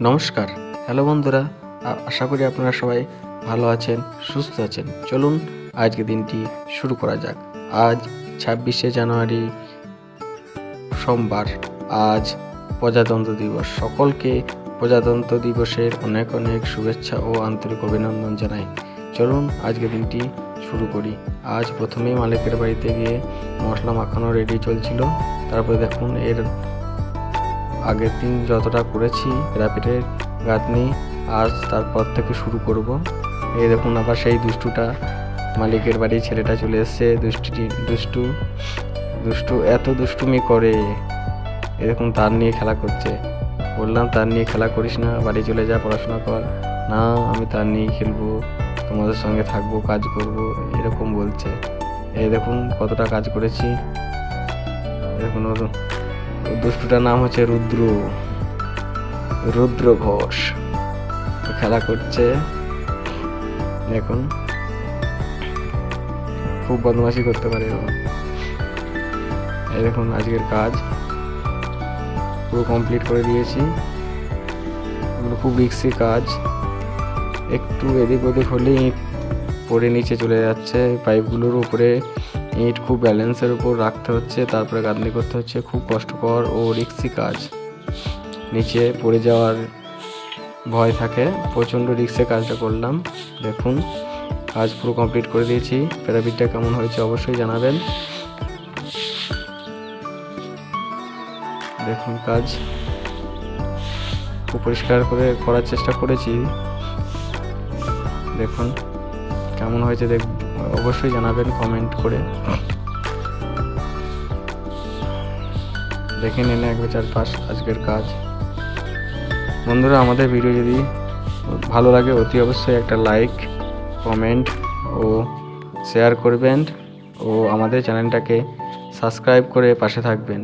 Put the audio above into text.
নমস্কার। হ্যালো বন্ধুরা, আশা করি আপনারা সবাই ভালো আছেন, সুস্থ আছেন। চলুন আজকে দিনটি শুরু করা যাক। আজ ২৬শে জানুয়ারি, সোমবার। আজ প্রজাতন্ত্র দিবস। সকলকে প্রজাতন্ত্র দিবসের অনেক অনেক শুভেচ্ছা ও আন্তরিক অভিনন্দন জানাই। চলুন আজকে দিনটি শুরু করি। আজ প্রথমেই মালিকের বাড়িতে গিয়ে মশলা মাখানো রেডি চলছিল। তারপরে দেখুন এর আগের দিন যতটা করেছি র্যাপিডের গাঁথনি, আজ তারপর থেকে শুরু করব। এই দেখুন আবার সেই দুষ্টুটা, মালিকের বাড়ি ছেলেটা চলে এসছে। দুষ্টু এত দুষ্টুমি করে। এই দেখুন তার নিয়ে খেলা করছে। বললাম তার নিয়ে খেলা করিস না, বাড়ি চলে যা, পড়াশোনা কর। না, আমি তার নিয়েই খেলবো, তোমাদের সঙ্গে থাকবো, কাজ করব, এরকম বলছে। এই দেখুন কতটা কাজ করেছি। দেখুন দুষ্টুটার নাম হচ্ছে রুদ্র ঘোষ। খেলা করছে। দেখুন খুব বদমাশি করতে পারে ও। এই দেখুন আজকের কাজ পুরো কমপ্লিট করে দিয়েছি। খুব রিস্কি কাজ, একটু এদিক ওদিক হলেই ইট পড়ে নিচে চলে যাচ্ছে। পাইপগুলোর উপরে ইট খুব ব্যালেন্সের উপর রাখতে হচ্ছে, তারপরে গাঁথনি করতে হচ্ছে। খুব কষ্টকর ও রিস্কি কাজ, নিচে পড়ে যাওয়ার ভয় থাকে। প্রচণ্ড রিস্কে কাজটা করলাম। দেখুন কাজ পুরো কমপ্লিট করে দিয়েছি। পিরামিডটা কেমন হয়েছে অবশ্যই জানাবেন। দেখুন কাজ খুব পরিষ্কার করে করার চেষ্টা করেছি। দেখুন কেমন হয়েছে অবশ্যই জানাবেন কমেন্ট করে। দেখে নিন একবার চারপাশ আজকের কাজ। বন্ধুরা, আমাদের ভিডিও যদি ভালো লাগে অতি অবশ্যই একটা লাইক, কমেন্ট ও শেয়ার করবেন ও আমাদের চ্যানেলটাকে সাবস্ক্রাইব করে পাশে থাকবেন।